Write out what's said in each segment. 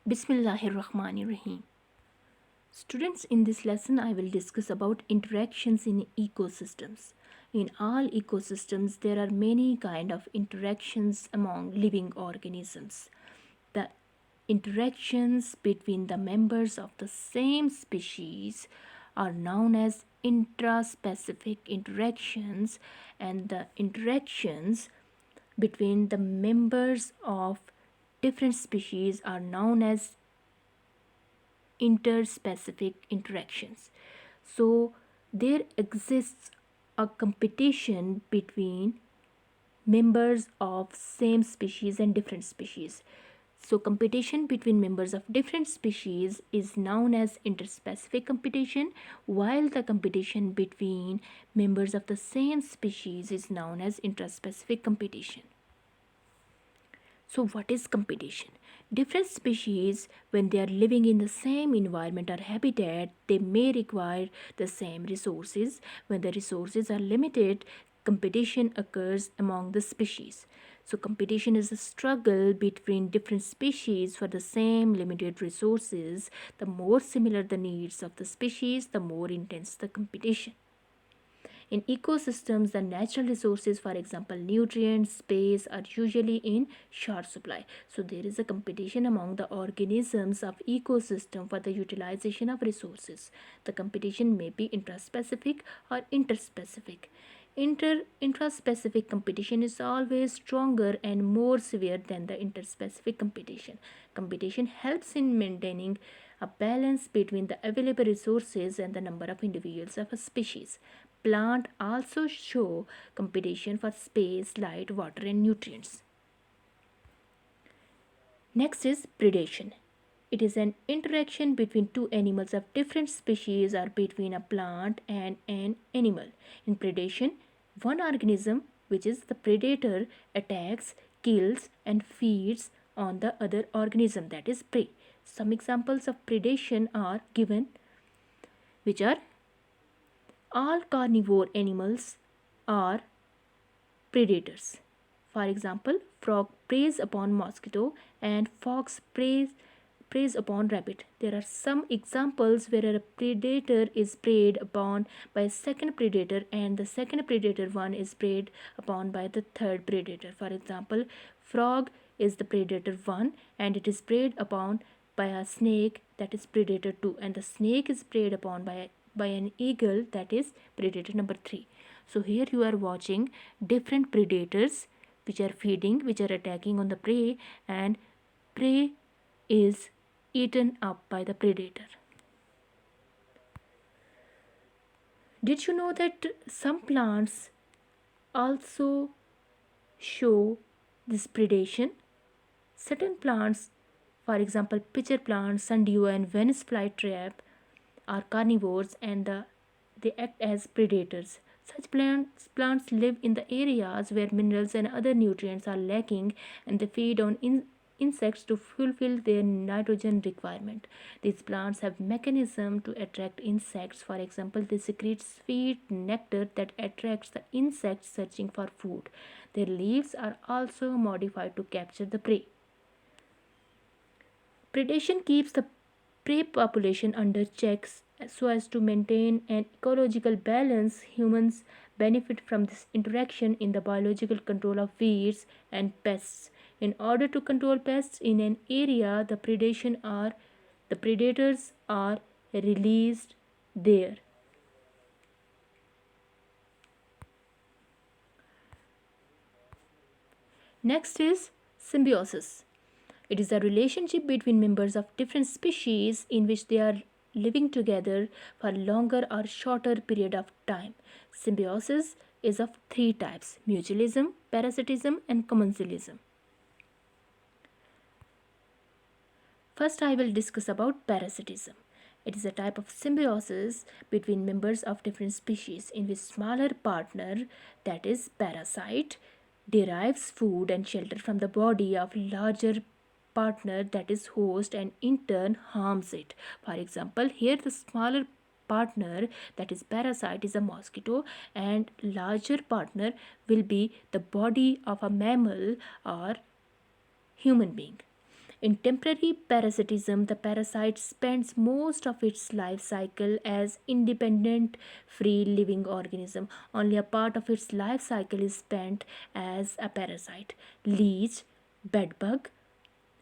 Bismillahirrahmanirrahim. Students, in this lesson I will discuss about interactions in ecosystems. In all ecosystems there are many kind of interactions among living organisms. The interactions between the members of the same species are known as intraspecific interactions, and the interactions between the members of different species are known as interspecific interactions. So there exists a competition between members of same species and different species. So competition between members of different species is known as interspecific competition, while the competition between members of the same species is known as intraspecific competition. So, what is competition? Different species, when they are living in the same environment or habitat, they may require the same resources. When the resources are limited, competition occurs among the species. So, competition is a struggle between different species for the same limited resources. The more similar the needs of the species, the more intense the competition. In ecosystems, the natural resources, for example, nutrients, space, are usually in short supply. So there is a competition among the organisms of ecosystem for the utilization of resources. The competition may be intraspecific or interspecific. Intraspecific competition is always stronger and more severe than the interspecific competition. Competition helps in maintaining a balance between the available resources and the number of individuals of a species. Plants also show competition for space, light, water, and nutrients. Next is predation. It is an interaction between two animals of different species or between a plant and an animal. In predation, one organism, which is the predator, attacks, kills, and feeds on the other organism, that is prey. Some examples of predation are given, which are all carnivore animals are predators. For example, frog preys upon mosquito and fox preys upon rabbit. There are some examples where a predator is preyed upon by a second predator and the second predator one is preyed upon by the third predator. For example, frog is the predator 1 and it is preyed upon by a snake, that is predator 2, and the snake is preyed upon by an eagle, that is predator number 3. So here you are watching different predators which are feeding, which are attacking on the prey, and prey is eaten up by the predator. Did you know that some plants also show this predation? Certain plants, for example pitcher plant, sundew, and Venus flytrap, are carnivores and they act as predators. Such plants live in the areas where minerals and other nutrients are lacking, and they feed on insects to fulfill their nitrogen requirement. These plants have mechanism to attract insects. For example, they secrete sweet nectar that attracts the insects searching for food. Their leaves are also modified to capture the prey. Predation keeps the prey population under checks so as to maintain an ecological balance. Humans benefit from this interaction in the biological control of weeds and pests. In order to control pests in an area, the predators are released there. Next is symbiosis. It is a relationship between members of different species in which they are living together for longer or shorter period of time. Symbiosis is of three types: mutualism, parasitism, and commensalism. First, I will discuss about parasitism. It is a type of symbiosis between members of different species in which smaller partner, that is parasite, derives food and shelter from the body of larger partner, that is host, and in turn harms it. For example, here the smaller partner, that is parasite, is a mosquito, and larger partner will be the body of a mammal or human being. In temporary parasitism, the parasite spends most of its life cycle as independent, free living organism. Only a part of its life cycle is spent as a parasite. Leech, bedbug,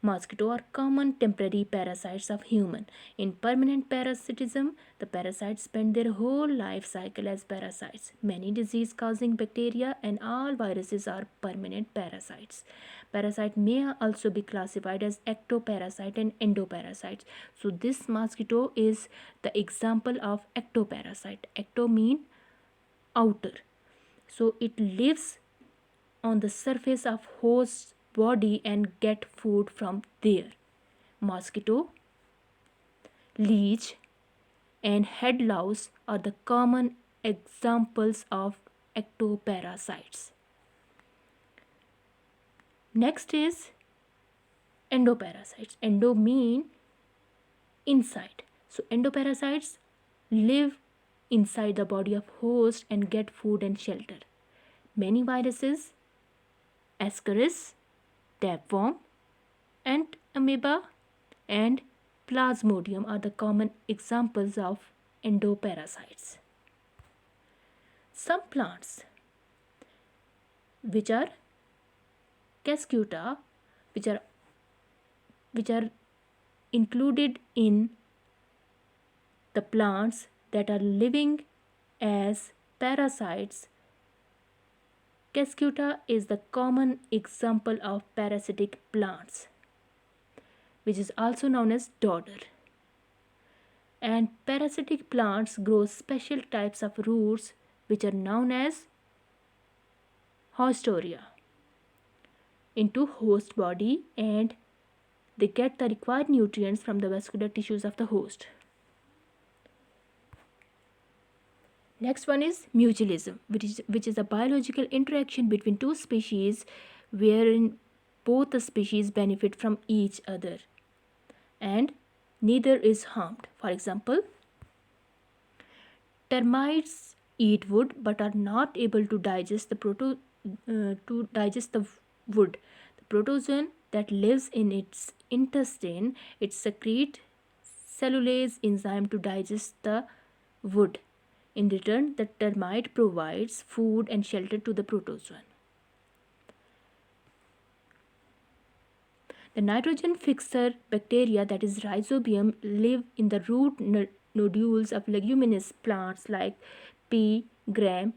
mosquito are common temporary parasites of human. In permanent parasitism, the parasites spend their whole life cycle as parasites. Many disease causing bacteria and all viruses are permanent parasites. Parasite may also be classified as ectoparasite and endoparasites. So this mosquito is the example of ectoparasite. Ecto mean outer. So it lives on the surface of host body and get food from there. Mosquito, leech, and head louse are the common examples of ectoparasites. Next is endoparasites. Endo mean inside. So endoparasites live inside the body of host and get food and shelter. Many viruses, Ascaris, tapeworm, and amoeba and plasmodium are the common examples of endoparasites. Some plants which are Cascuta, which are included in the plants that are living as parasites. Cascuta is the common example of parasitic plants, which is also known as dodder. And parasitic plants grow special types of roots which are known as haustoria into host body, and they get the required nutrients from the vascular tissues of the host. Next one is mutualism, which is a biological interaction between two species wherein both the species benefit from each other and neither is harmed. For example, termites eat wood but are not able to digest the wood. The protozoan that lives in its intestine, it secretes cellulase enzyme to digest the wood. In return, the termite provides food and shelter to the protozoan. The nitrogen fixer bacteria, that is rhizobium, live in the root nodules of leguminous plants like pea, gram,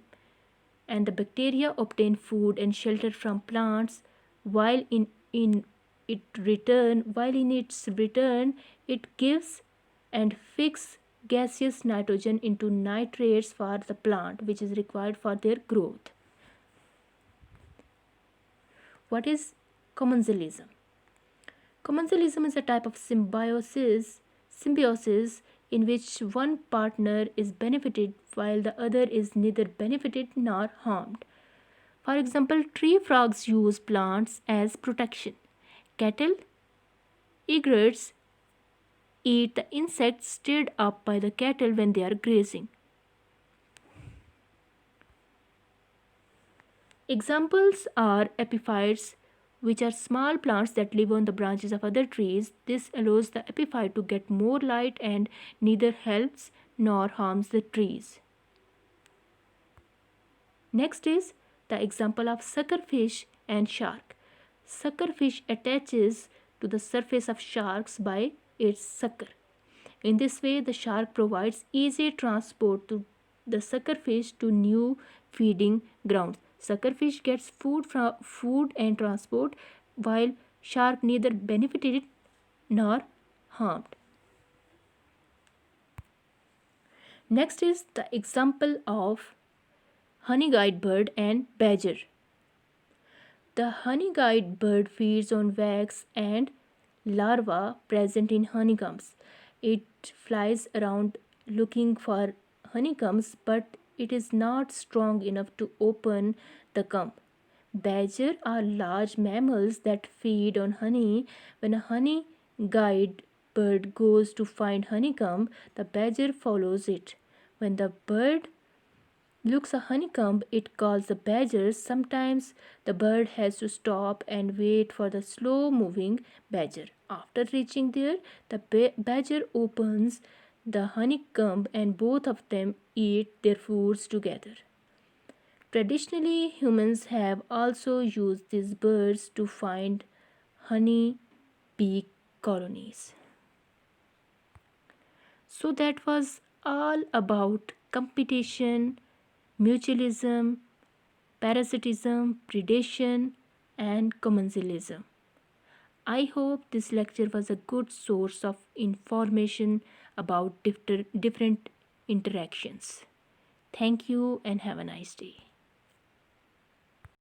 and the bacteria obtain food and shelter from plants while in its return it gives and fixes gaseous nitrogen into nitrates for the plant, which is required for their growth. What is commensalism? Commensalism is a type of symbiosis in which one partner is benefited while the other is neither benefited nor harmed. For example, tree frogs use plants as protection. Cattle, egrets, eat the insects stirred up by the cattle when they are grazing. Examples are epiphytes, which are small plants that live on the branches of other trees. This allows the epiphyte to get more light and neither helps nor harms the trees. Next is the example of suckerfish and shark. Suckerfish attaches to the surface of sharks by its sucker. In this way, the shark provides easy transport to the suckerfish to new feeding grounds. Suckerfish gets food and transport, while shark neither benefited nor harmed. Next is the example of honey-guide bird and badger. The honey-guide bird feeds on wax and larvae present in honeycombs. It flies around looking for honeycombs, but it is not strong enough to open the comb. Badger are large mammals that feed on honey. When a honey-guide bird goes to find honeycomb, the badger follows it. When the bird looks a honeycomb, it calls the badger. Sometimes the bird has to stop and wait for the slow moving badger. After reaching there, the badger opens the honeycomb and both of them eat their foods together. Traditionally, humans have also used these birds to find honey bee colonies. So that was all about competition, mutualism, parasitism, predation, and commensalism. I hope this lecture was a good source of information about different interactions. Thank you and have a nice day.